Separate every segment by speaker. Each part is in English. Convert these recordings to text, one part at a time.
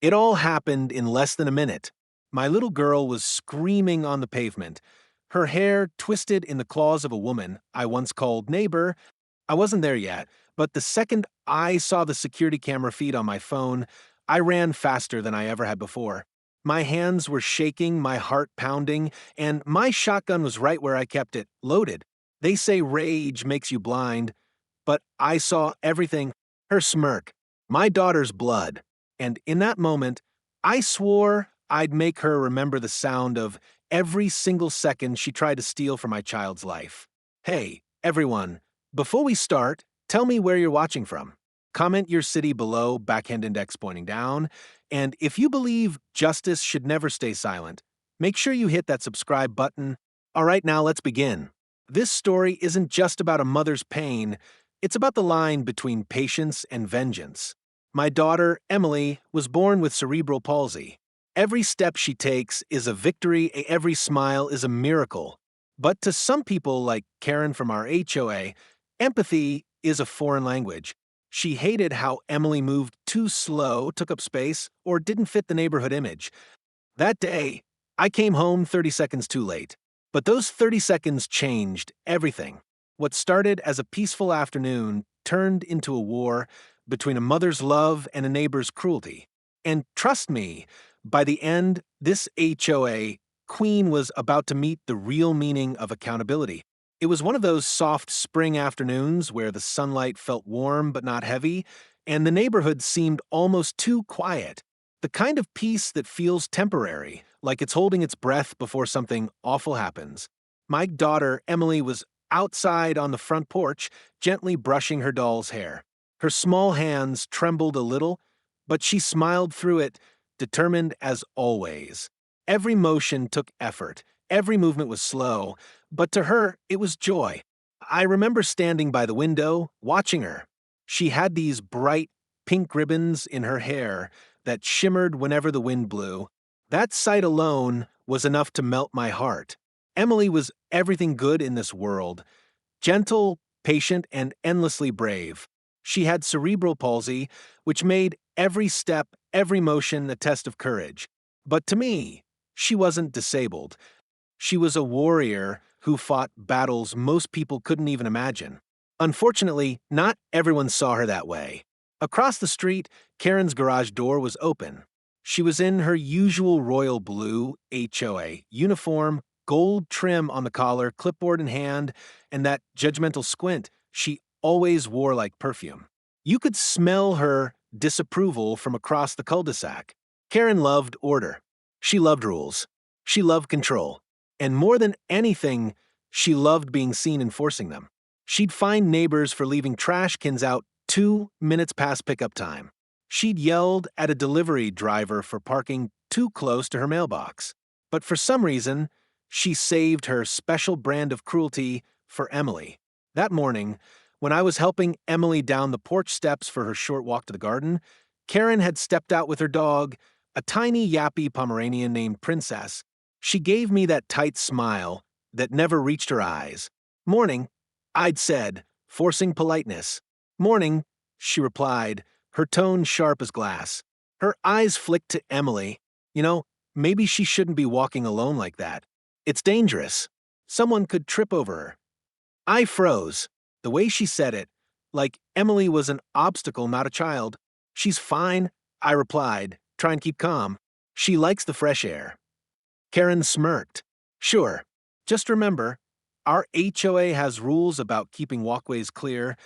Speaker 1: It all happened in less than a minute. My little girl was screaming on the pavement, her hair twisted in the claws of a woman I once called neighbor. I wasn't there yet, but the second I saw the security camera feed on my phone, I ran faster than I ever had before. My hands were shaking, my heart pounding, and my shotgun was right where I kept it, loaded. They say rage makes you blind, but I saw everything: her smirk, my daughter's blood, and in that moment, I swore I'd make her remember the sound of every single second she tried to steal from my child's life. Hey, everyone, before we start, tell me where you're watching from. Comment your city below, backhand index pointing down, and if you believe justice should never stay silent, make sure you hit that subscribe button. All right, now let's begin. This story isn't just about a mother's pain, it's about the line between patience and vengeance. My daughter, Emily, was born with cerebral palsy. Every step she takes is a victory, every smile is a miracle. But to some people, like Karen from our HOA, empathy is a foreign language. She hated how Emily moved too slow, took up space, or didn't fit the neighborhood image. That day, I came home 30 seconds too late. But those 30 seconds changed everything. What started as a peaceful afternoon turned into a war between a mother's love and a neighbor's cruelty. And trust me, by the end, this HOA queen was about to meet the real meaning of accountability. It was one of those soft spring afternoons where the sunlight felt warm but not heavy, and the neighborhood seemed almost too quiet. The kind of peace that feels temporary, like it's holding its breath before something awful happens. My daughter, Emily, was outside on the front porch, gently brushing her doll's hair. Her small hands trembled a little, but she smiled through it, determined as always. Every motion took effort, every movement was slow, but to her, it was joy. I remember standing by the window, watching her. She had these bright, pink ribbons in her hair that shimmered whenever the wind blew. That sight alone was enough to melt my heart. Emily was everything good in this world: gentle, patient, and endlessly brave. She had cerebral palsy, which made every step, every motion a test of courage. But to me, she wasn't disabled. She was a warrior who fought battles most people couldn't even imagine. Unfortunately, not everyone saw her that way. Across the street, Karen's garage door was open. She was in her usual royal blue HOA uniform, gold trim on the collar, clipboard in hand, and that judgmental squint she always wore like perfume. You could smell her disapproval from across the cul-de-sac. Karen loved order. She loved rules. She loved control. And more than anything, she loved being seen enforcing them. She'd find neighbors for leaving trash cans out 2 minutes past pickup time. She'd yelled at a delivery driver for parking too close to her mailbox. But for some reason, she saved her special brand of cruelty for Emily. That morning, when I was helping Emily down the porch steps for her short walk to the garden, Karen had stepped out with her dog, a tiny yappy Pomeranian named Princess. She gave me that tight smile that never reached her eyes. "Morning," I'd said, forcing politeness. "Morning," she replied, her tone sharp as glass. Her eyes flicked to Emily. You know, maybe she shouldn't be walking alone like that. It's dangerous. Someone could trip over her. I froze. The way she said it, like Emily was an obstacle, not a child. "She's fine," I replied, trying to keep calm. "She likes the fresh air." Karen smirked. "Sure. Just remember, our HOA has rules about keeping walkways clear."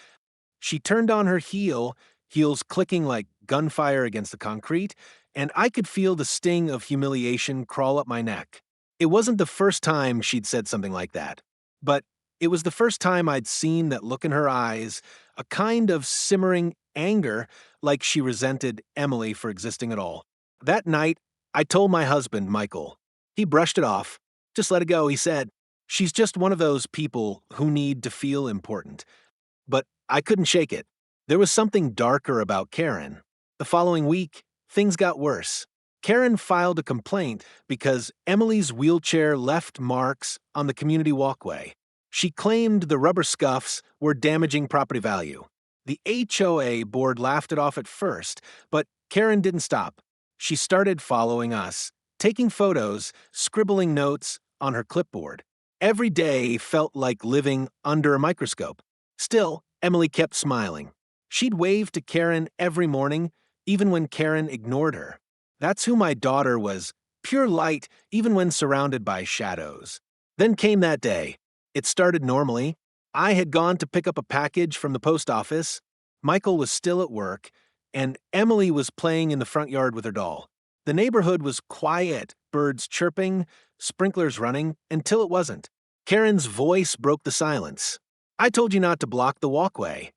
Speaker 1: She turned on her heel, heels clicking like gunfire against the concrete, and I could feel the sting of humiliation crawl up my neck. It wasn't the first time she'd said something like that, but it was the first time I'd seen that look in her eyes, a kind of simmering anger, like she resented Emily for existing at all. That night, I told my husband, Michael. He brushed it off. "Just let it go," he said. "She's just one of those people who need to feel important." But I couldn't shake it. There was something darker about Karen. The following week, things got worse. Karen filed a complaint because Emily's wheelchair left marks on the community walkway. She claimed the rubber scuffs were damaging property value. The HOA board laughed it off at first, but Karen didn't stop. She started following us, taking photos, scribbling notes on her clipboard. Every day felt like living under a microscope. Still, Emily kept smiling. She'd wave to Karen every morning, even when Karen ignored her. That's who my daughter was, pure light even when surrounded by shadows. Then came that day. It started normally. I had gone to pick up a package from the post office. Michael was still at work, and Emily was playing in the front yard with her doll. The neighborhood was quiet, birds chirping, sprinklers running, until it wasn't. Karen's voice broke the silence. "I told you not to block the walkway."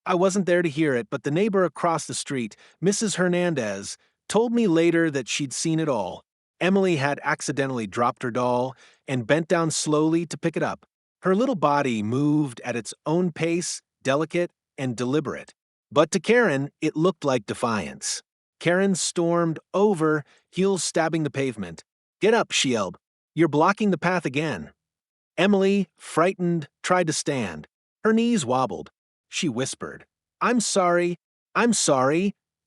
Speaker 1: I wasn't there to hear it, but the neighbor across the street, Mrs. Hernandez, told me later that she'd seen it all. Emily had accidentally dropped her doll and bent down slowly to pick it up. Her little body moved at its own pace, delicate and deliberate. But to Karen, it looked like defiance. Karen stormed over, heels stabbing the pavement. "Get up," she yelled. "You're blocking the path again." Emily, frightened, tried to stand. Her knees wobbled. She whispered, I'm sorry,"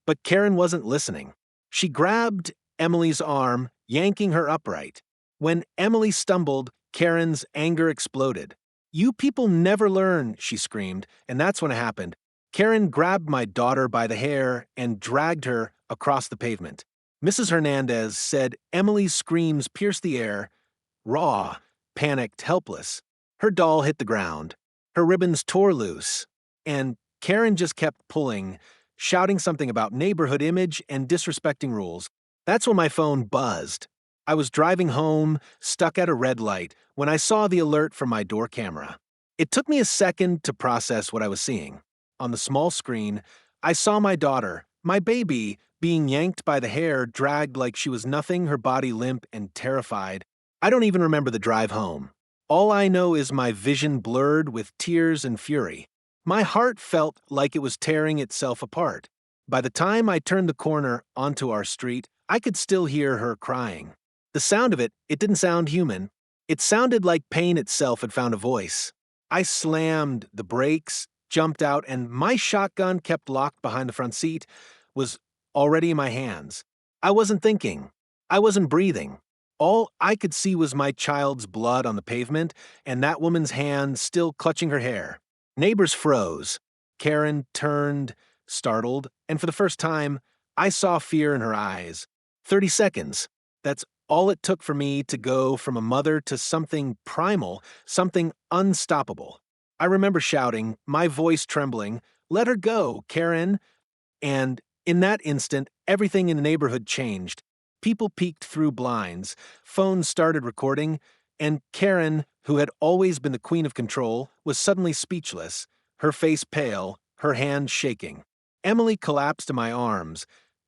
Speaker 1: but Karen wasn't listening. She grabbed Emily's arm, yanking her upright. When Emily stumbled, Karen's anger exploded. "You people never learn," she screamed, and that's when it happened. Karen grabbed my daughter by the hair and dragged her across the pavement. Mrs. Hernandez said Emily's screams pierced the air, raw, panicked, helpless. Her doll hit the ground. Her ribbons tore loose. And Karen just kept pulling, shouting something about neighborhood image and disrespecting rules. That's when my phone buzzed. I was driving home, stuck at a red light, when I saw the alert from my door camera. It took me a second to process what I was seeing. On the small screen, I saw my daughter, my baby, being yanked by the hair, dragged like she was nothing, her body limp and terrified. I don't even remember the drive home. All I know is my vision blurred with tears and fury. My heart felt like it was tearing itself apart. By the time I turned the corner onto our street, I could still hear her crying. The sound of it didn't sound human. It sounded like pain itself had found a voice. I slammed the brakes, jumped out, and my shotgun, kept locked behind the front seat, was already in my hands. I wasn't thinking. I wasn't breathing. All I could see was my child's blood on the pavement and that woman's hand still clutching her hair. Neighbors froze. Karen turned, startled, and for the first time, I saw fear in her eyes. 30 seconds. That's all it took for me to go from a mother to something primal, something unstoppable. I remember shouting, my voice trembling, "Let her go, Karen!" And in that instant, everything in the neighborhood changed. People peeked through blinds, phones started recording, and Karen, who had always been the queen of control, was suddenly speechless, her face pale, her hand shaking. Emily collapsed in my arms,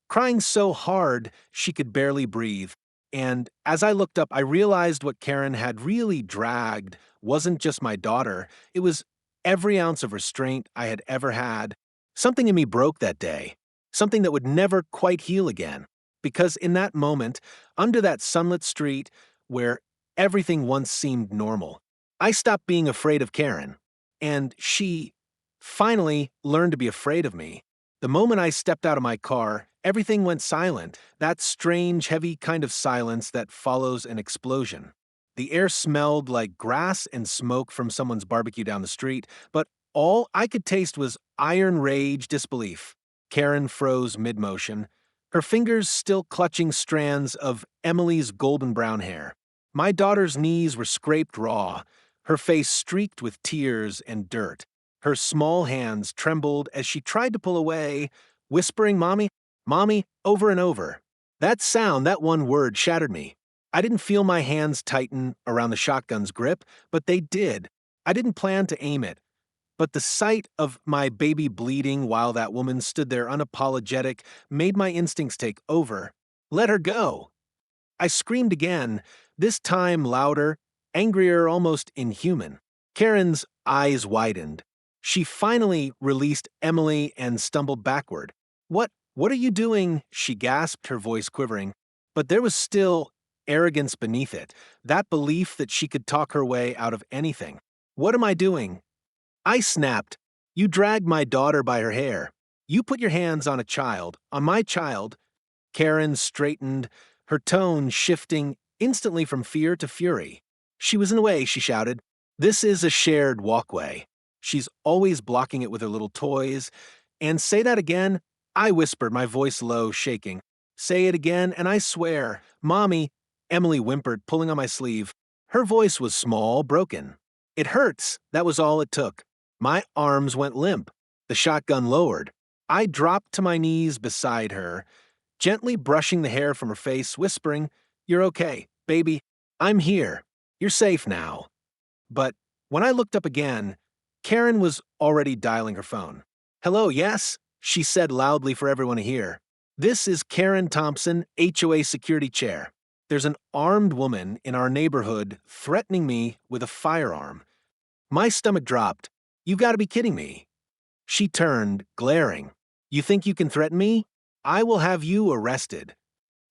Speaker 1: crying so hard she could barely breathe. And as I looked up, I realized what Karen had really dragged wasn't just my daughter, it was every ounce of restraint I had ever had. Something in me broke that day, something that would never quite heal again. Because in that moment, under that sunlit street where everything once seemed normal, I stopped being afraid of Karen. And she finally learned to be afraid of me. The moment I stepped out of my car, everything went silent, that strange, heavy kind of silence that follows an explosion. The air smelled like grass and smoke from someone's barbecue down the street, but all I could taste was iron rage, disbelief. Karen froze mid-motion, her fingers still clutching strands of Emily's golden brown hair. My daughter's knees were scraped raw, her face streaked with tears and dirt. Her small hands trembled as she tried to pull away, whispering, "Mommy, Mommy," over and over. That sound, that one word, shattered me. I didn't feel my hands tighten around the shotgun's grip, but they did. I didn't plan to aim it. But the sight of my baby bleeding while that woman stood there unapologetic made my instincts take over. Let her go. I screamed again, this time louder, angrier, almost inhuman. Karen's eyes widened. She finally released Emily and stumbled backward. What are you doing?" she gasped, her voice quivering. But there was still arrogance beneath it, that belief that she could talk her way out of anything. "What am I doing?" I snapped. "You dragged my daughter by her hair. You put your hands on a child, on my child." Karen straightened, her tone shifting instantly from fear to fury. She was in the way, she shouted. This is a shared walkway. She's always blocking it with her little toys. And say that again? I whispered, my voice low, shaking. Say it again, and I swear. Mommy, Emily whimpered, pulling on my sleeve. Her voice was small, broken. It hurts. That was all it took. My arms went limp. The shotgun lowered. I dropped to my knees beside her, gently brushing the hair from her face, whispering, You're okay, baby. I'm here. You're safe now. But when I looked up again, Karen was already dialing her phone. Hello, yes? She said loudly for everyone to hear. This is Karen Thompson, HOA security chair. There's an armed woman in our neighborhood threatening me with a firearm. My stomach dropped. You've got to be kidding me. She turned, glaring. You think you can threaten me? I will have you arrested.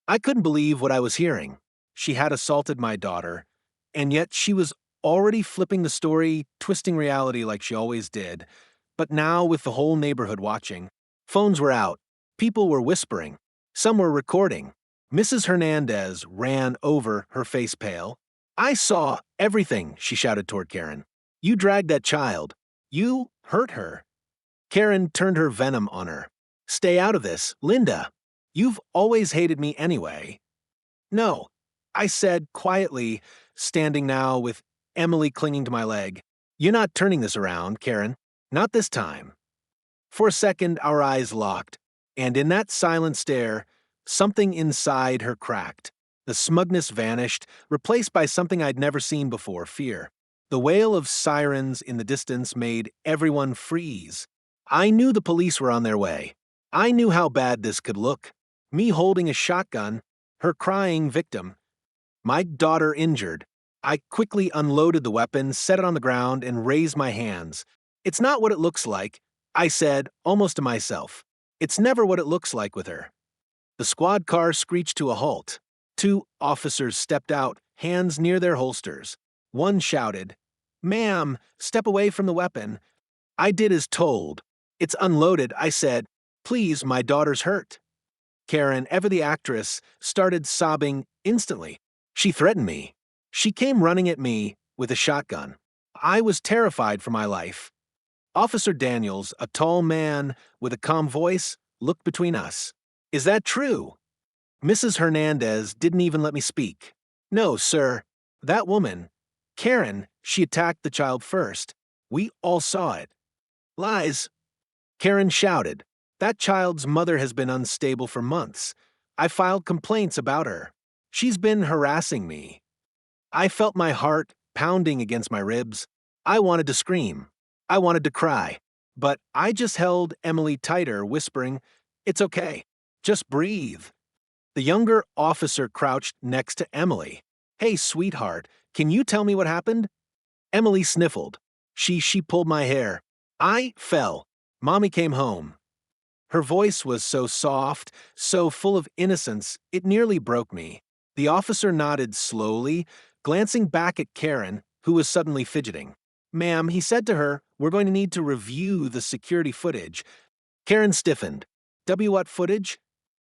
Speaker 1: I couldn't believe what I was hearing. She had assaulted my daughter, and yet she was already flipping the story, twisting reality like she always did. But now, with the whole neighborhood watching, phones were out, people were whispering, some were recording. Mrs. Hernandez ran over, her face pale. I saw everything, she shouted toward Karen. You dragged that child. You hurt her. Karen turned her venom on her. Stay out of this, Linda. You've always hated me anyway. No, I said quietly, standing now with Emily clinging to my leg. You're not turning this around, Karen. Not this time. For a second, our eyes locked, and in that silent stare, something inside her cracked. The smugness vanished, replaced by something I'd never seen before, fear. The wail of sirens in the distance made everyone freeze. I knew the police were on their way. I knew how bad this could look. Me holding a shotgun, her crying victim. My daughter injured. I quickly unloaded the weapon, set it on the ground, and raised my hands. It's not what it looks like, I said, almost to myself. It's never what it looks like with her. The squad car screeched to a halt. 2 officers stepped out, hands near their holsters. One shouted, Ma'am, step away from the weapon. I did as told. It's unloaded, I said. Please, my daughter's hurt. Karen, ever the actress, started sobbing instantly. She threatened me. She came running at me with a shotgun. I was terrified for my life. Officer Daniels, a tall man with a calm voice, looked between us. Is that true? Mrs. Hernandez didn't even let me speak. No, sir. That woman, Karen, she attacked the child first. We all saw it. Lies. Karen shouted. That child's mother has been unstable for months. I filed complaints about her. She's been harassing me. I felt my heart pounding against my ribs. I wanted to scream. I wanted to cry. But I just held Emily tighter, whispering, It's okay. Just breathe. The younger officer crouched next to Emily. Hey, sweetheart, can you tell me what happened? Emily sniffled. She pulled my hair. I fell. Mommy came home. Her voice was so soft, so full of innocence, it nearly broke me. The officer nodded slowly, glancing back at Karen, who was suddenly fidgeting. Ma'am, he said to her, we're going to need to review the security footage. Karen stiffened. What footage?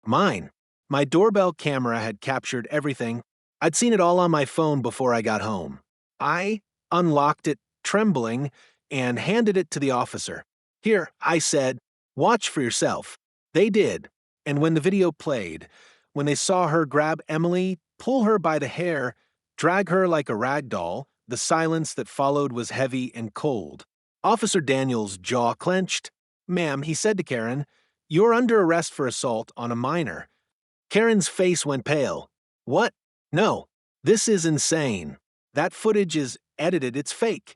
Speaker 1: Mine. My doorbell camera had captured everything. I'd seen it all on my phone before I got home. I unlocked it, trembling, and handed it to the officer. Here, I said, watch for yourself. They did. And when the video played, when they saw her grab Emily, pull her by the hair, drag her like a rag doll, the silence that followed was heavy and cold. Officer Daniels' jaw clenched. Ma'am, he said to Karen, you're under arrest for assault on a minor. Karen's face went pale. What? No. This is insane. That footage is edited. It's fake.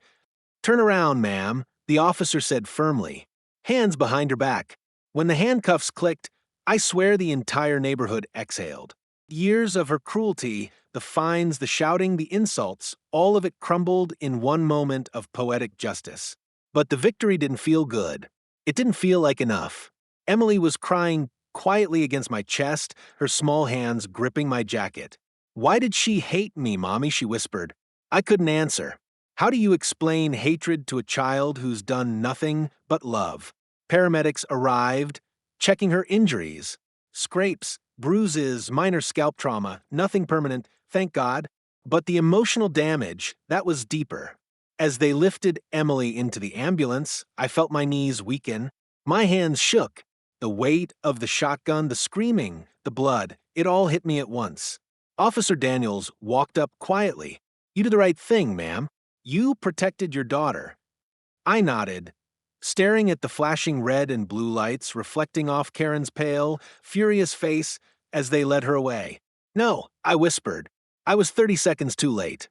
Speaker 1: Turn around, ma'am, the officer said firmly. Hands behind her back. When the handcuffs clicked, I swear the entire neighborhood exhaled. Years of her cruelty, the fines, the shouting, the insults, all of it crumbled in one moment of poetic justice. But the victory didn't feel good. It didn't feel like enough. Emily was crying quietly against my chest, her small hands gripping my jacket. Why did she hate me, Mommy? She whispered. I couldn't answer. How do you explain hatred to a child who's done nothing but love? Paramedics arrived, checking her injuries. Scrapes, Bruises, minor scalp trauma, nothing permanent, thank God. But the emotional damage, that was deeper. As they lifted Emily into the ambulance, I felt my knees weaken. My hands shook. The weight of the shotgun, the screaming, the blood, it all hit me at once. Officer Daniels walked up quietly. "You did the right thing, ma'am. You protected your daughter." I nodded, staring at the flashing red and blue lights reflecting off Karen's pale, furious face as they led her away. "No," I whispered. I was 30 seconds too late.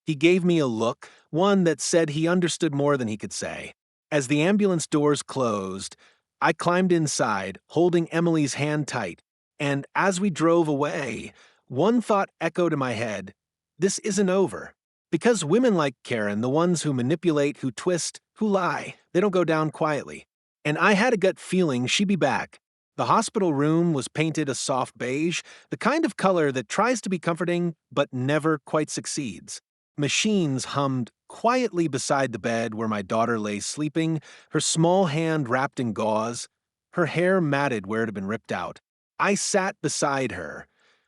Speaker 1: He gave me a look, one that said he understood more than he could say. As the ambulance doors closed, I climbed inside, holding Emily's hand tight, and as we drove away, one thought echoed in my head: this isn't over. Because women like Karen, the ones who manipulate, who twist, who lie, they don't go down quietly. And I had a gut feeling she'd be back. The hospital room was painted a soft beige, the kind of color that tries to be comforting but never quite succeeds. Machines hummed quietly beside the bed where my daughter lay sleeping, her small hand wrapped in gauze, her hair matted where it had been ripped out. I sat beside her,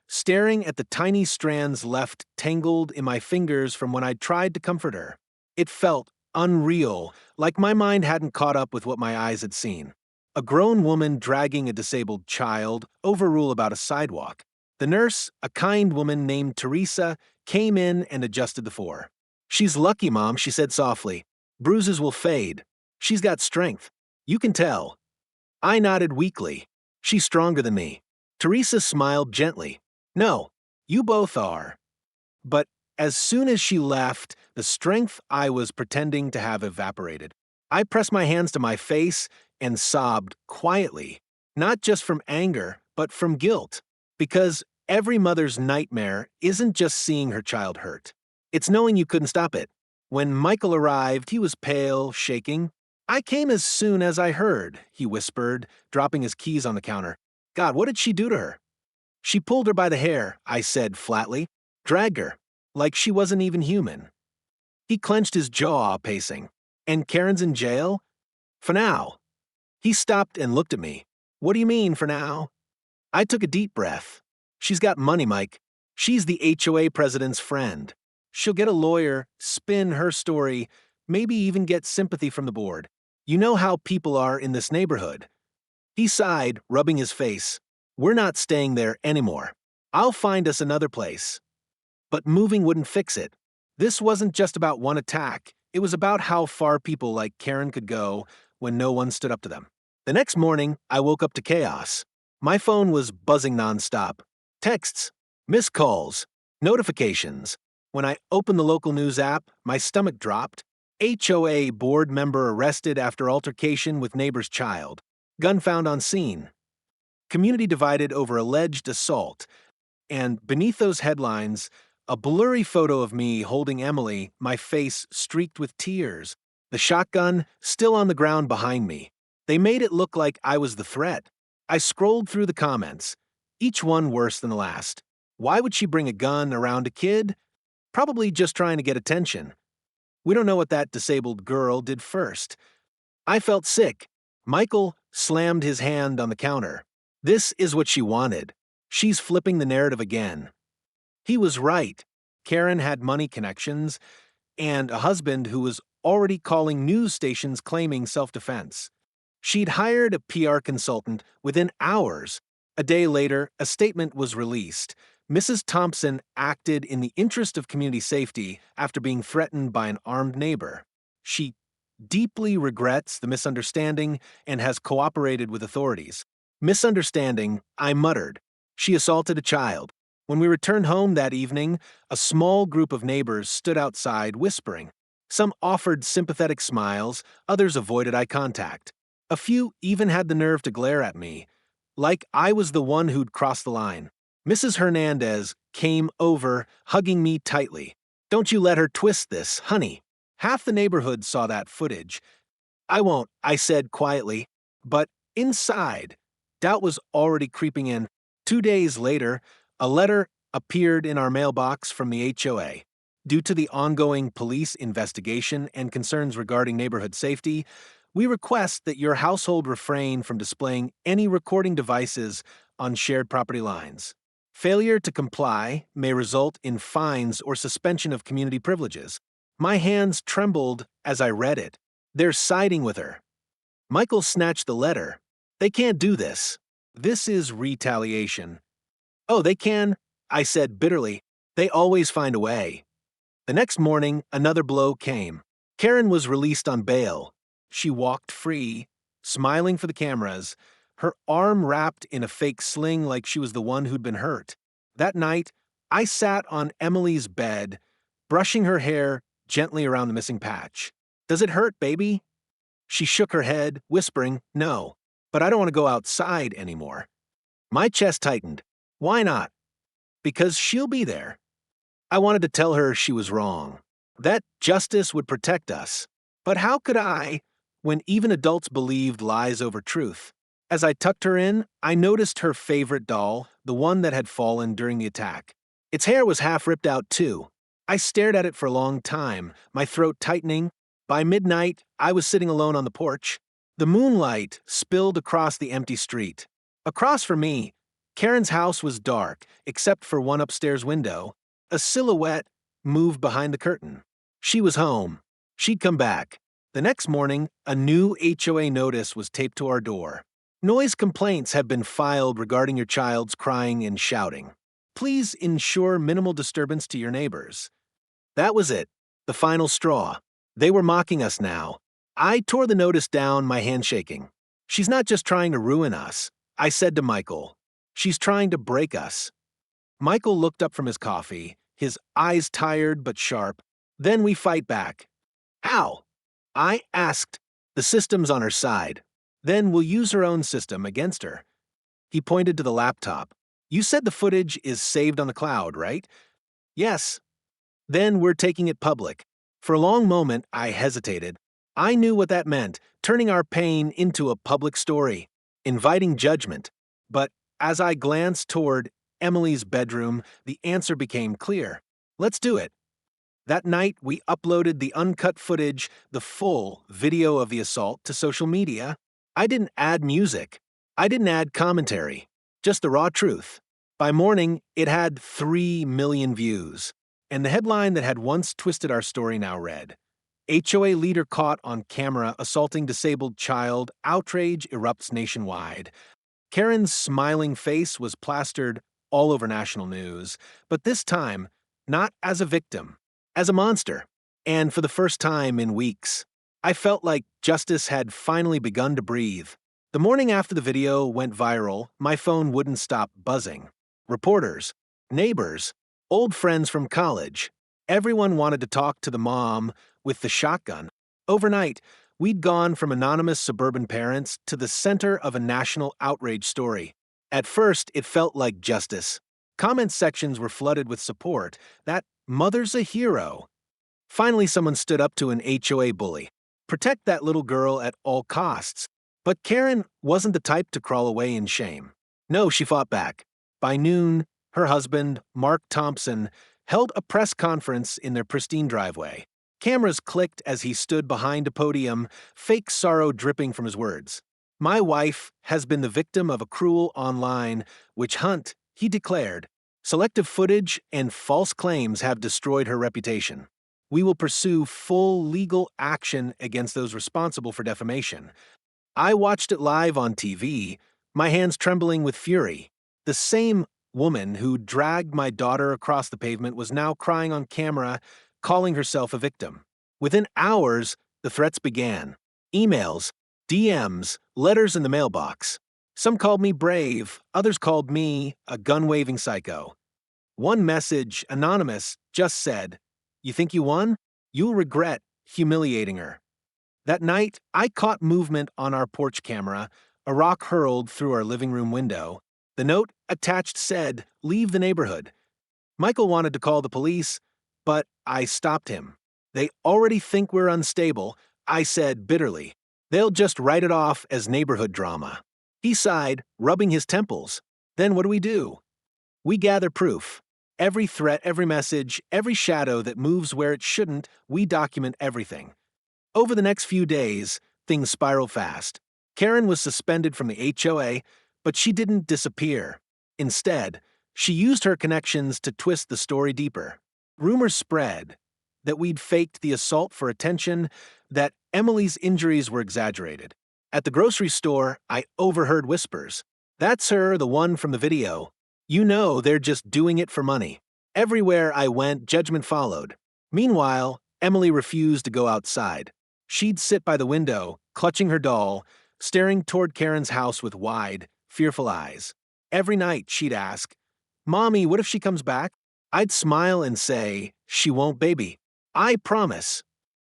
Speaker 1: staring at the tiny strands left tangled in my fingers from when I'd tried to comfort her. It felt unreal, like my mind hadn't caught up with what my eyes had seen. A grown woman dragging a disabled child, overrule about a sidewalk. The nurse, a kind woman named Teresa, came in and adjusted the four. "She's lucky, Mom," she said softly. "Bruises will fade. She's got strength. You can tell." I nodded weakly. "She's stronger than me." Teresa smiled gently. "No, you both are." But as soon as she left, the strength I was pretending to have evaporated. I pressed my hands to my face and sobbed quietly, not just from anger, but from guilt. Because every mother's nightmare isn't just seeing her child hurt. It's knowing you couldn't stop it. When Michael arrived, he was pale, shaking. "I came as soon as I heard," he whispered, dropping his keys on the counter. "God, what did she do to her?" "She pulled her by the hair," I said flatly. "Dragged her, like she wasn't even human." He clenched his jaw, pacing. "And Karen's in jail?" "For now." He stopped and looked at me. "What do you mean, for now?" I took a deep breath. "She's got money, Mike. She's the HOA president's friend. She'll get a lawyer, spin her story, maybe even get sympathy from the board. You know how people are in this neighborhood." He sighed, rubbing his face. "We're not staying there anymore. I'll find us another place." But moving wouldn't fix it. This wasn't just about one attack. It was about how far people like Karen could go when no one stood up to them. The next morning, I woke up to chaos. My phone was buzzing nonstop. Texts, missed calls, notifications. When I opened the local news app, my stomach dropped. HOA board member arrested after altercation with neighbor's child. Gun found on scene. Community divided over alleged assault. And beneath those headlines, a blurry photo of me holding Emily, my face streaked with tears. The shotgun still on the ground behind me. They made it look like I was the threat. I scrolled through the comments, each one worse than the last. Why would she bring a gun around a kid? Probably just trying to get attention. We don't know what that disabled girl did first. I felt sick. Michael slammed his hand on the counter. This is what she wanted. She's flipping the narrative again. He was right. Karen had money connections and a husband who was already calling news stations claiming self-defense. She'd hired a PR consultant within hours. A day later, a statement was released. Mrs. Thompson acted in the interest of community safety after being threatened by an armed neighbor. She deeply regrets the misunderstanding and has cooperated with authorities. Misunderstanding, I muttered. She assaulted a child. When we returned home that evening, a small group of neighbors stood outside whispering. Some offered sympathetic smiles, others avoided eye contact. A few even had the nerve to glare at me, like I was the one who'd crossed the line. Mrs. Hernandez came over, hugging me tightly. "Don't you let her twist this, honey." Half the neighborhood saw that footage. "I won't," I said quietly. But inside, doubt was already creeping in. 2 days later, a letter appeared in our mailbox from the HOA. Due to the ongoing police investigation and concerns regarding neighborhood safety, we request that your household refrain from displaying any recording devices on shared property lines. Failure to comply may result in fines or suspension of community privileges. My hands trembled as I read it. They're siding with her. Michael snatched the letter. They can't do this. This is retaliation. Oh, they can, I said bitterly. They always find a way. The next morning, another blow came. Karen was released on bail. She walked free, smiling for the cameras, her arm wrapped in a fake sling like she was the one who'd been hurt. That night, I sat on Emily's bed, brushing her hair gently around the missing patch. Does it hurt, baby? She shook her head, whispering, no, but I don't want to go outside anymore. My chest tightened. Why not? Because she'll be there. I wanted to tell her she was wrong, that justice would protect us. But how could I, when even adults believed lies over truth? As I tucked her in, I noticed her favorite doll, the one that had fallen during the attack. Its hair was half ripped out too. I stared at it for a long time, my throat tightening. By midnight, I was sitting alone on the porch. The moonlight spilled across the empty street. Across from me, Karen's house was dark, except for one upstairs window. A silhouette moved behind the curtain. She was home. She'd come back. The next morning, a new HOA notice was taped to our door. Noise complaints have been filed regarding your child's crying and shouting. Please ensure minimal disturbance to your neighbors. That was it, the final straw. They were mocking us now. I tore the notice down, my hand shaking. She's not just trying to ruin us, I said to Michael. She's trying to break us. Michael looked up from his coffee, his eyes tired but sharp. Then we fight back. How? I asked. The system's on her side. Then we'll use her own system against her. He pointed to the laptop. You said the footage is saved on the cloud, right? Yes. Then we're taking it public. For a long moment, I hesitated. I knew what that meant, turning our pain into a public story, inviting judgment. But as I glanced toward Emily's bedroom, the answer became clear. Let's do it. That night, we uploaded the uncut footage, the full video of the assault, to social media. I didn't add music. I didn't add commentary. Just the raw truth. By morning, it had 3 million views. And the headline that had once twisted our story now read, HOA leader caught on camera assaulting disabled child, outrage erupts nationwide. Karen's smiling face was plastered all over national news, but this time, not as a victim, as a monster. And for the first time in weeks, I felt like justice had finally begun to breathe. The morning after the video went viral, my phone wouldn't stop buzzing. Reporters, neighbors, old friends from college. Everyone wanted to talk to the mom with the shotgun. Overnight, we'd gone from anonymous suburban parents to the center of a national outrage story. At first, it felt like justice. Comment sections were flooded with support. That mother's a hero. Finally, someone stood up to an HOA bully. Protect that little girl at all costs. But Karen wasn't the type to crawl away in shame. No, she fought back. By noon, her husband, Mark Thompson, held a press conference in their pristine driveway. Cameras clicked as he stood behind a podium, fake sorrow dripping from his words. My wife has been the victim of a cruel online witch hunt, he declared. Selective footage and false claims have destroyed her reputation. We will pursue full legal action against those responsible for defamation. I watched it live on TV, my hands trembling with fury. The same woman who dragged my daughter across the pavement was now crying on camera, calling herself a victim. Within hours, the threats began. Emails, DMs, letters in the mailbox. Some called me brave, others called me a gun-waving psycho. One message, anonymous, just said, "You think you won? You'll regret humiliating her." That night, I caught movement on our porch camera, a rock hurled through our living room window. The note attached said, "Leave the neighborhood." Michael wanted to call the police, but I stopped him. They already think we're unstable, I said bitterly. They'll just write it off as neighborhood drama. He sighed, rubbing his temples. Then what do? We gather proof. Every threat, every message, every shadow that moves where it shouldn't, we document everything. Over the next few days, things spiral fast. Karen was suspended from the HOA, But she didn't disappear. Instead, she used her connections to twist the story deeper. Rumors spread that we'd faked the assault for attention, that Emily's injuries were exaggerated. At the grocery store, I overheard whispers. "That's her, the one from the video. You know they're just doing it for money." Everywhere I went, judgment followed. Meanwhile, Emily refused to go outside. She'd sit by the window, clutching her doll, staring toward Karen's house with wide, fearful eyes. Every night she'd ask, "Mommy, what if she comes back?" I'd smile and say, "She won't, baby. I promise."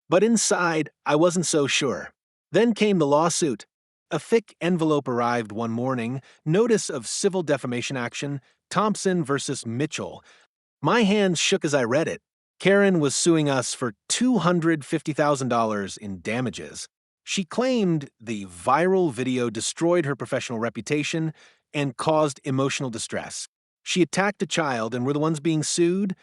Speaker 1: But inside, I wasn't so sure. Then came the lawsuit. A thick envelope arrived one morning, notice of civil defamation action, Thompson versus Mitchell. My hands shook as I read it. Karen was suing us for $250,000 in damages. She claimed the viral video destroyed her professional reputation and caused emotional distress. She attacked a child and we're the ones being sued?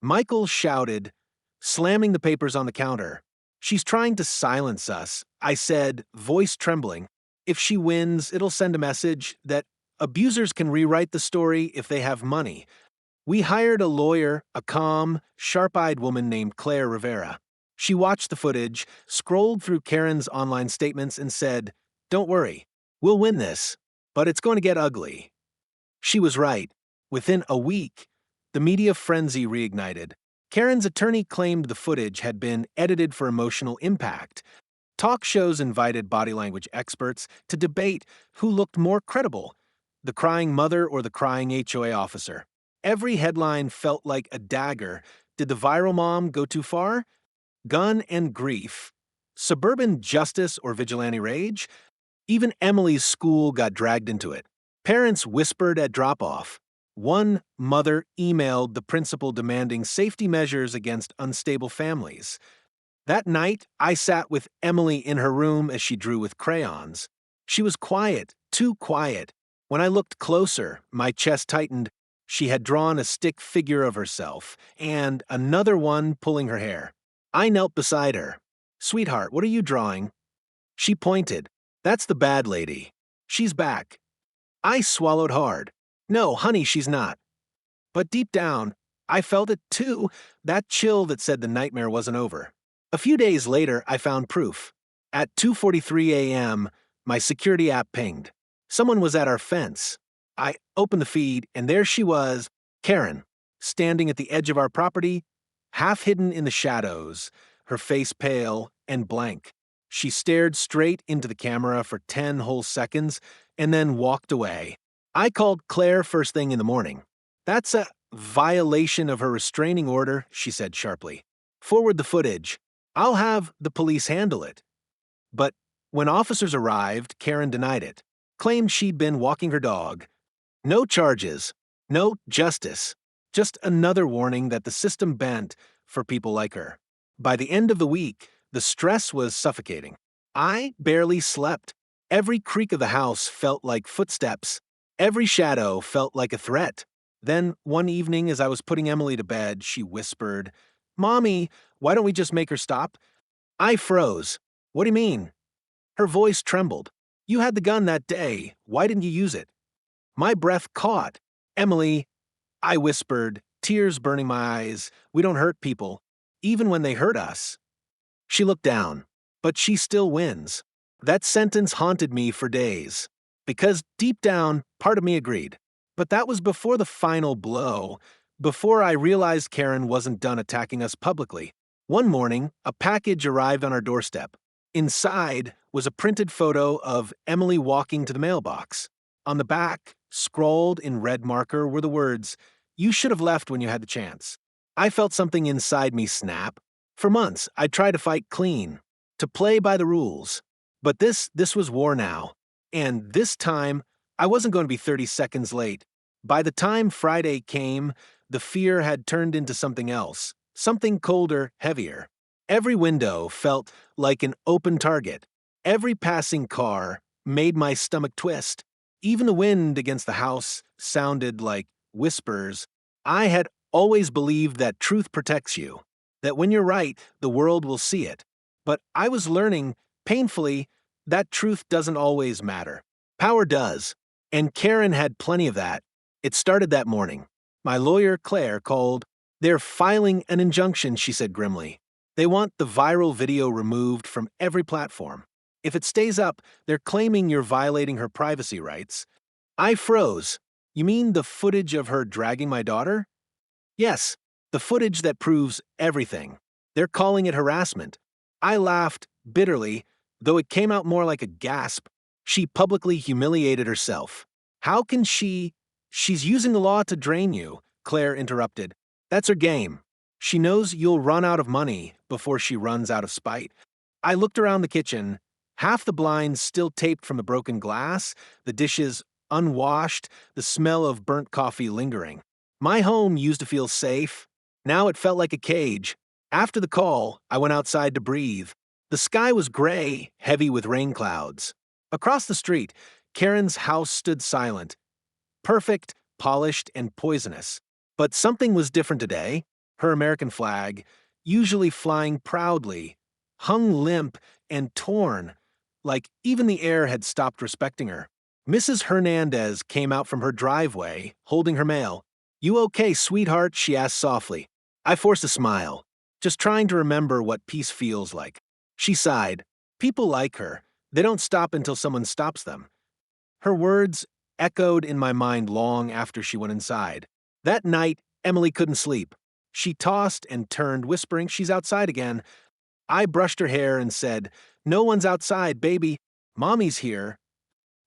Speaker 1: Michael shouted, slamming the papers on the counter. "She's trying to silence us," I said, voice trembling. "If she wins, it'll send a message that abusers can rewrite the story if they have money." We hired a lawyer, a calm, sharp-eyed woman named Claire Rivera. She watched the footage, scrolled through Karen's online statements, and said, "Don't worry, we'll win this, but it's going to get ugly." She was right. Within a week, the media frenzy reignited. Karen's attorney claimed the footage had been edited for emotional impact. Talk shows invited body language experts to debate who looked more credible, the crying mother or the crying HOA officer. Every headline felt like a dagger. Did the viral mom go too far? Gun and grief. Suburban justice or vigilante rage? Even Emily's school got dragged into it. Parents whispered at drop-off. One mother emailed the principal demanding safety measures against unstable families. That night, I sat with Emily in her room as she drew with crayons. She was quiet, too quiet. When I looked closer, my chest tightened. She had drawn a stick figure of herself, and another one pulling her hair. I knelt beside her. "Sweetheart, what are you drawing?" She pointed. "That's the bad lady. She's back." I swallowed hard. "No, honey, she's not." But deep down, I felt it too, that chill that said the nightmare wasn't over. A few days later, I found proof. At 2:43 a.m., my security app pinged. Someone was at our fence. I opened the feed, and there she was, Karen, standing at the edge of our property, half hidden in the shadows, her face pale and blank. She stared straight into the camera for 10 whole seconds and then walked away. I called Claire first thing in the morning. "That's a violation of her restraining order," she said sharply. "Forward the footage. I'll have the police handle it." But when officers arrived, Karen denied it, claimed she'd been walking her dog. No charges, no justice, just another warning that the system bent for people like her. By the end of the week, the stress was suffocating. I barely slept. Every creak of the house felt like footsteps. Every shadow felt like a threat. Then, one evening, as I was putting Emily to bed, she whispered, "Mommy, why don't we just make her stop?" I froze. "What do you mean?" Her voice trembled. "You had the gun that day. Why didn't you use it?" My breath caught. "Emily," I whispered, tears burning my eyes, "we don't hurt people, even when they hurt us." She looked down. "But she still wins." That sentence haunted me for days. Because deep down, part of me agreed. But that was before the final blow, before I realized Karen wasn't done attacking us publicly. One morning, a package arrived on our doorstep. Inside was a printed photo of Emily walking to the mailbox. On the back, scrawled in red marker, were the words, "You should have left when you had the chance." I felt something inside me snap. For months, I tried to fight clean, to play by the rules. But this was war now. And this time, I wasn't going to be 30 seconds late. By the time Friday came, the fear had turned into something else, something colder, heavier. Every window felt like an open target. Every passing car made my stomach twist. Even the wind against the house sounded like whispers. I had always believed that truth protects you, that when you're right, the world will see it. But I was learning, painfully, that truth doesn't always matter. Power does. And Karen had plenty of that. It started that morning. My lawyer, Claire, called. They're filing an injunction, she said grimly. They want the viral video removed from every platform. If it stays up, they're claiming you're violating her privacy rights. I froze. You mean the footage of her dragging my daughter? Yes, the footage that proves everything. They're calling it harassment. I laughed bitterly, though it came out more like a gasp. She publicly humiliated herself. How can she? She's using the law to drain you, Claire interrupted. That's her game. She knows you'll run out of money before she runs out of spite. I looked around the kitchen, half the blinds still taped from the broken glass, the dishes unwashed, the smell of burnt coffee lingering. My home used to feel safe. Now it felt like a cage. After the call, I went outside to breathe. The sky was gray, heavy with rain clouds. Across the street, Karen's house stood silent. Perfect, polished, and poisonous. But something was different today. Her American flag, usually flying proudly, hung limp and torn, like even the air had stopped respecting her. Mrs. Hernandez came out from her driveway, holding her mail. "You okay, sweetheart?" she asked softly. I forced a smile, just trying to remember what peace feels like. She sighed. People like her. They don't stop until someone stops them. Her words echoed in my mind long after she went inside. That night, Emily couldn't sleep. She tossed and turned, whispering, "She's outside again." I brushed her hair and said, "No one's outside, baby. Mommy's here."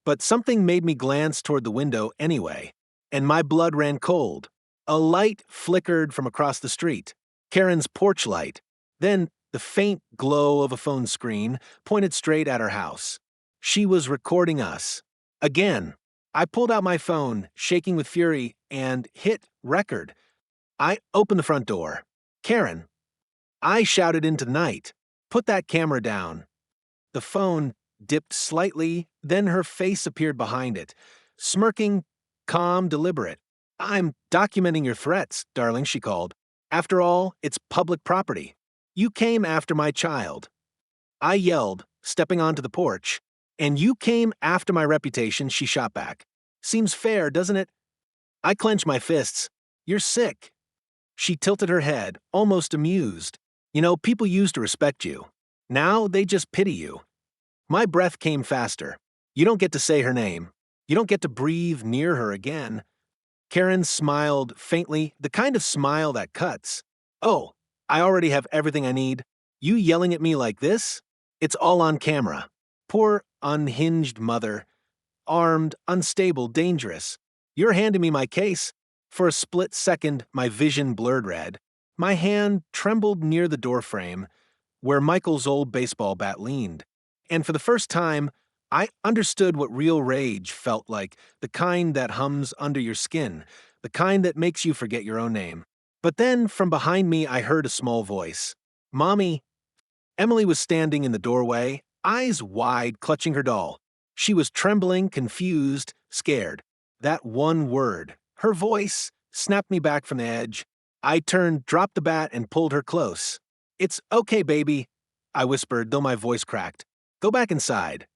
Speaker 1: But something made me glance toward the window anyway, and my blood ran cold. A light flickered from across the street, Karen's porch light. Then the faint glow of a phone screen pointed straight at her house. She was recording us. Again, I pulled out my phone, shaking with fury, and hit record. I opened the front door. "Karen," I shouted into the night, "put that camera down." The phone dipped slightly, then her face appeared behind it, smirking, calm, deliberate. "I'm documenting your threats, darling," she called. "After all, it's public property. You came after my child." I yelled, stepping onto the porch. "And you came after my reputation," she shot back. "Seems fair, doesn't it?" I clenched my fists. "You're sick." She tilted her head, almost amused. "You know, people used to respect you. Now they just pity you." My breath came faster. "You don't get to say her name. You don't get to breathe near her again." Karen smiled faintly, the kind of smile that cuts. "Oh, I already have everything I need. You yelling at me like this? It's all on camera." Poor, unhinged mother. Armed, unstable, dangerous. "You're handing me my case." For a split second, my vision blurred red. My hand trembled near the doorframe, where Michael's old baseball bat leaned. And for the first time, I understood what real rage felt like, the kind that hums under your skin, the kind that makes you forget your own name. But then, from behind me, I heard a small voice. "Mommy." Emily was standing in the doorway, eyes wide, clutching her doll. She was trembling, confused, scared. That one word, her voice, snapped me back from the edge. I turned, dropped the bat, and pulled her close. "It's okay, baby," I whispered, though my voice cracked. "Go back inside."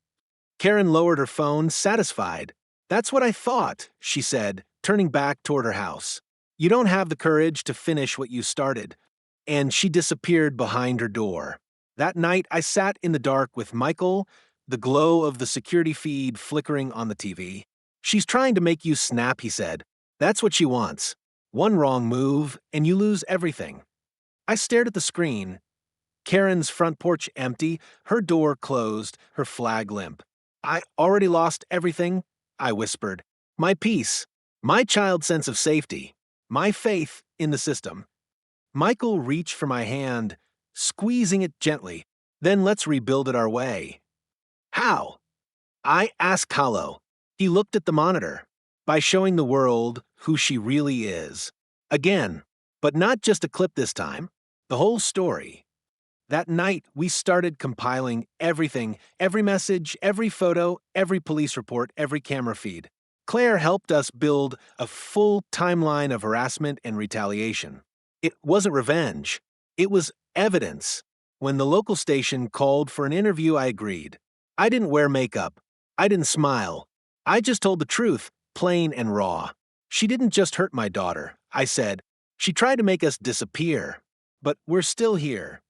Speaker 1: Karen lowered her phone, satisfied. "That's what I thought," she said, turning back toward her house. "You don't have the courage to finish what you started." And she disappeared behind her door. That night, I sat in the dark with Michael, the glow of the security feed flickering on the TV. "She's trying to make you snap," he said. "That's what she wants. One wrong move, and you lose everything." I stared at the screen. Karen's front porch empty, her door closed, her flag limp. "I already lost everything," I whispered. "My peace, my child's sense of safety, my faith in the system." Michael reached for my hand, squeezing it gently. "Then let's rebuild it our way." "How?" I asked hollow. He looked at the monitor. "By showing the world who she really is." Again, but not just a clip this time. The whole story. That night, we started compiling everything, every message, every photo, every police report, every camera feed. Claire helped us build a full timeline of harassment and retaliation. It wasn't revenge. It was evidence. When the local station called for an interview, I agreed. I didn't wear makeup. I didn't smile. I just told the truth, plain and raw. She didn't just hurt my daughter, I said. She tried to make us disappear. But we're still here.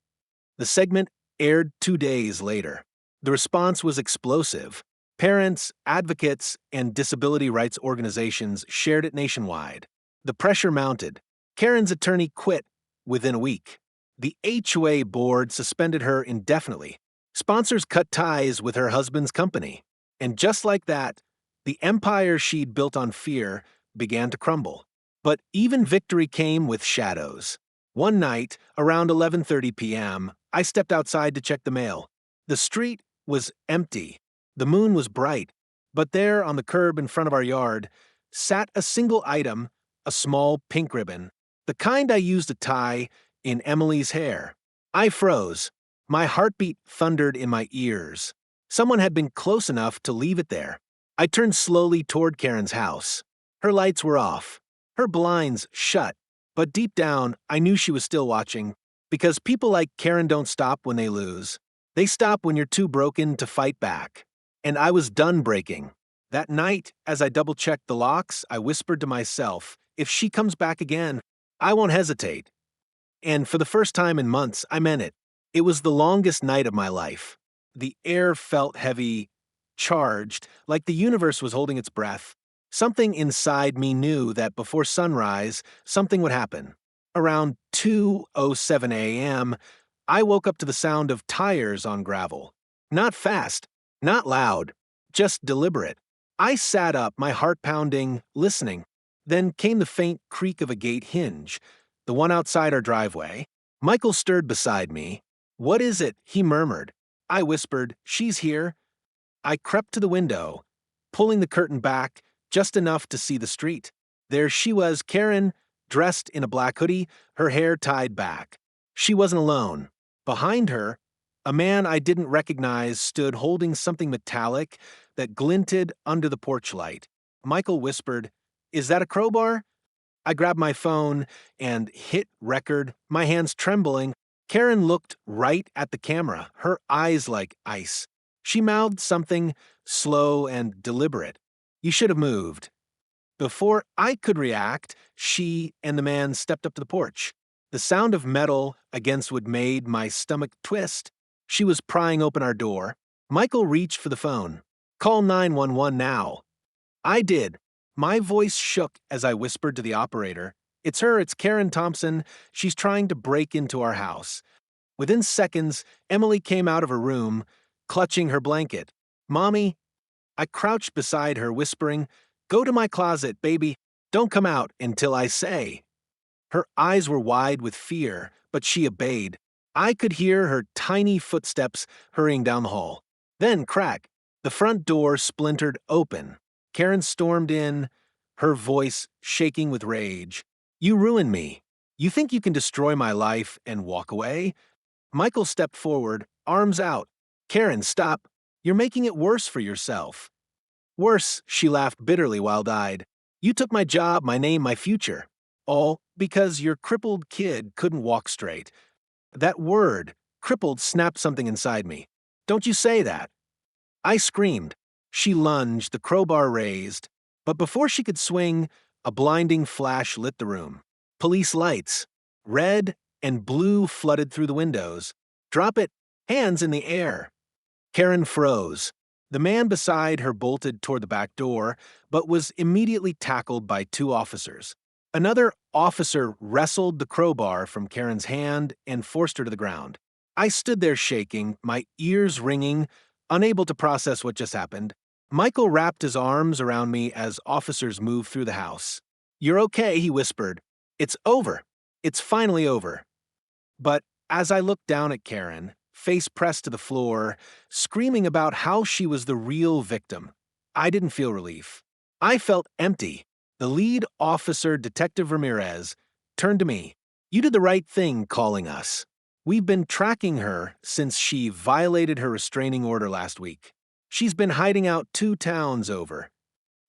Speaker 1: The segment aired 2 days later. The response was explosive. Parents, advocates, and disability rights organizations shared it nationwide. The pressure mounted. Karen's attorney quit within a week. The HOA board suspended her indefinitely. Sponsors cut ties with her husband's company. And just like that, the empire she'd built on fear began to crumble. But even victory came with shadows. One night, around 11:30 p.m., I stepped outside to check the mail. The street was empty. The moon was bright. But there, on the curb in front of our yard, sat a single item, a small pink ribbon, the kind I used to tie in Emily's hair. I froze. My heartbeat thundered in my ears. Someone had been close enough to leave it there. I turned slowly toward Karen's house. Her lights were off. Her blinds shut. But deep down, I knew she was still watching, because people like Karen don't stop when they lose. They stop when you're too broken to fight back. And I was done breaking. That night, as I double-checked the locks, I whispered to myself, if she comes back again, I won't hesitate. And for the first time in months, I meant it. It was the longest night of my life. The air felt heavy, charged, like the universe was holding its breath. Something inside me knew that before sunrise, something would happen. Around 2:07 a.m., I woke up to the sound of tires on gravel. Not fast, not loud, just deliberate. I sat up, my heart pounding, listening. Then came the faint creak of a gate hinge, the one outside our driveway. Michael stirred beside me. "What is it?" he murmured. I whispered, "She's here." I crept to the window, pulling the curtain back just enough to see the street. There she was, Karen, dressed in a black hoodie, her hair tied back. She wasn't alone. Behind her, a man I didn't recognize stood holding something metallic that glinted under the porch light. Michael whispered, "Is that a crowbar?" I grabbed my phone and hit record, my hands trembling. Karen looked right at the camera, her eyes like ice. She mouthed something slow and deliberate. "You should have moved." Before I could react, she and the man stepped up to the porch. The sound of metal against wood made my stomach twist. She was prying open our door. Michael reached for the phone. "Call 911 now." I did. My voice shook as I whispered to the operator, "It's her, it's Karen Thompson. She's trying to break into our house." Within seconds, Emily came out of her room, clutching her blanket. "Mommy." I crouched beside her, whispering, "Go to my closet, baby. Don't come out until I say." Her eyes were wide with fear, but she obeyed. I could hear her tiny footsteps hurrying down the hall. Then, crack, the front door splintered open. Karen stormed in, her voice shaking with rage. "You ruined me. You think you can destroy my life and walk away?" Michael stepped forward, arms out. "Karen, stop. You're making it worse for yourself." "Worse," she laughed bitterly, wild-eyed. "You took my job, my name, my future. All because your crippled kid couldn't walk straight." That word, crippled, snapped something inside me. "Don't you say that." I screamed. She lunged, the crowbar raised. But before she could swing, a blinding flash lit the room. Police lights. Red and blue flooded through the windows. "Drop it. Hands in the air." Karen froze. The man beside her bolted toward the back door, but was immediately tackled by 2 officers. Another officer wrestled the crowbar from Karen's hand and forced her to the ground. I stood there shaking, my ears ringing, unable to process what just happened. Michael wrapped his arms around me as officers moved through the house. "You're okay," he whispered. "It's over. It's finally over." But as I looked down at Karen, face pressed to the floor, screaming about how she was the real victim, I didn't feel relief. I felt empty. The lead officer, Detective Ramirez, turned to me. "You did the right thing calling us. We've been tracking her since she violated her restraining order last week. She's been hiding out 2 towns over."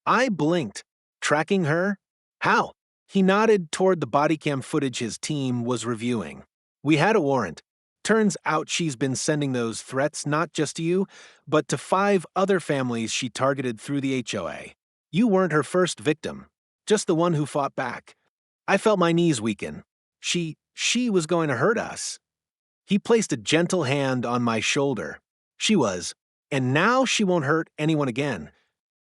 Speaker 1: I blinked. "Tracking her? How?" He nodded toward the body cam footage his team was reviewing. "We had a warrant. Turns out she's been sending those threats not just to you, but to 5 other families she targeted through the HOA. You weren't her first victim, just the one who fought back. I felt my knees weaken. She was going to hurt us. He placed a gentle hand on my shoulder. She was, and now she won't hurt anyone again.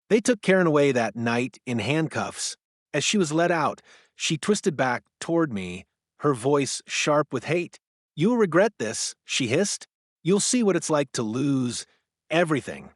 Speaker 1: They took Karen away that night in handcuffs. As she was let out, she twisted back toward me, her voice sharp with hate. "You'll regret this," she hissed. "You'll see what it's like to lose everything."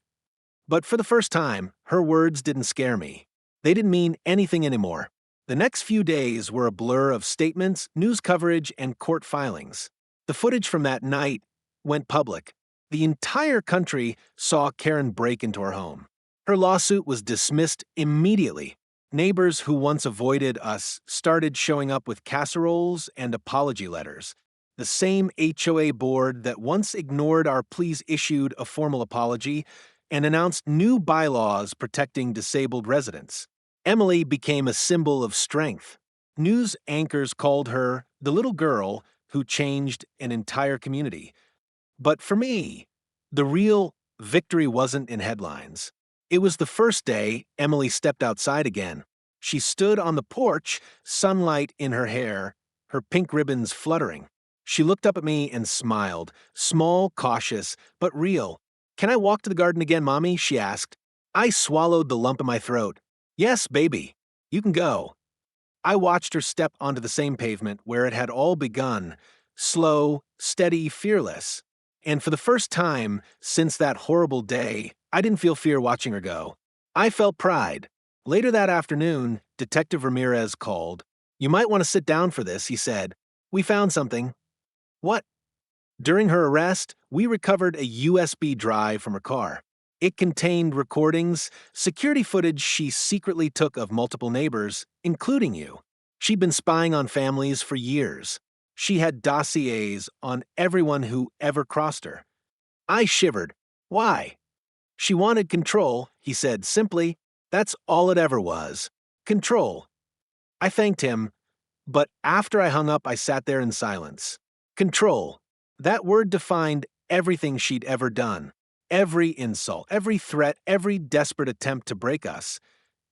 Speaker 1: But for the first time, her words didn't scare me. They didn't mean anything anymore. The next few days were a blur of statements, news coverage, and court filings. The footage from that night went public. The entire country saw Karen break into her home. Her lawsuit was dismissed immediately. Neighbors who once avoided us started showing up with casseroles and apology letters. The same HOA board that once ignored our pleas issued a formal apology and announced new bylaws protecting disabled residents. Emily became a symbol of strength. News anchors called her the little girl who changed an entire community. But for me, the real victory wasn't in headlines. It was the first day Emily stepped outside again. She stood on the porch, sunlight in her hair, her pink ribbons fluttering. She looked up at me and smiled, small, cautious, but real. "Can I walk to the garden again, Mommy?" she asked. I swallowed the lump in my throat. "Yes, baby. You can go." I watched her step onto the same pavement where it had all begun, slow, steady, fearless. And for the first time since that horrible day, I didn't feel fear watching her go. I felt pride. Later that afternoon, Detective Ramirez called. "You might want to sit down for this," he said. "We found something." "What?" During her arrest, we recovered a USB drive from her car. It contained recordings, security footage she secretly took of multiple neighbors, including you. She'd been spying on families for years. She had dossiers on everyone who ever crossed her. I shivered. "Why?" "She wanted control," he said simply. "That's all it ever was. Control." I thanked him, but after I hung up, I sat there in silence. Control. That word defined everything she'd ever done. Every insult, every threat, every desperate attempt to break us.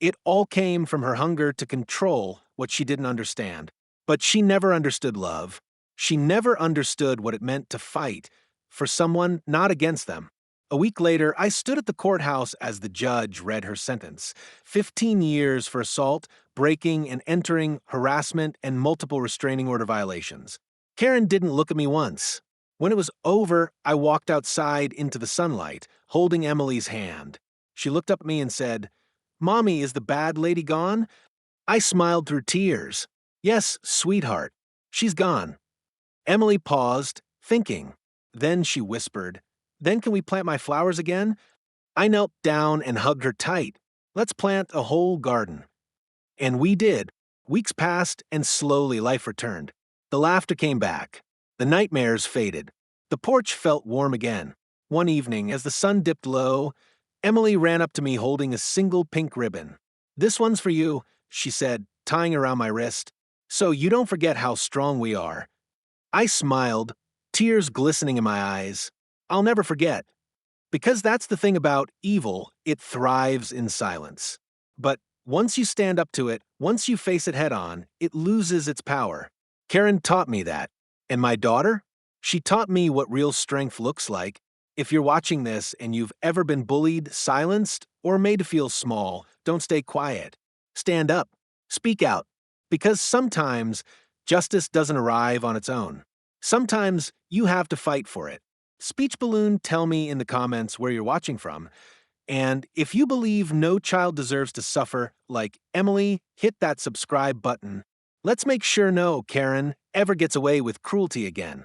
Speaker 1: It all came from her hunger to control what she didn't understand. But she never understood love. She never understood what it meant to fight for someone, not against them. A week later, I stood at the courthouse as the judge read her sentence. 15 years for assault, breaking and entering, harassment, and multiple restraining order violations. Karen didn't look at me once. When it was over, I walked outside into the sunlight, holding Emily's hand. She looked up at me and said, "Mommy, is the bad lady gone?" I smiled through tears. "Yes, sweetheart. She's gone." Emily paused, thinking. Then she whispered, "Then can we plant my flowers again?" I knelt down and hugged her tight. "Let's plant a whole garden." And we did. Weeks passed, and slowly life returned. The laughter came back. The nightmares faded. The porch felt warm again. One evening, as the sun dipped low, Emily ran up to me holding a single pink ribbon. "This one's for you," she said, tying around my wrist. "So you don't forget how strong we are." I smiled, tears glistening in my eyes. I'll never forget. Because that's the thing about evil, it thrives in silence. But once you stand up to it, once you face it head on, it loses its power. Karen taught me that. And my daughter? She taught me what real strength looks like. If you're watching this and you've ever been bullied, silenced, or made to feel small, don't stay quiet. Stand up. Speak out. Because sometimes justice doesn't arrive on its own. Sometimes you have to fight for it. Speech Balloon, tell me in the comments where you're watching from. And if you believe no child deserves to suffer like Emily, hit that subscribe button. Let's make sure no Karen ever gets away with cruelty again.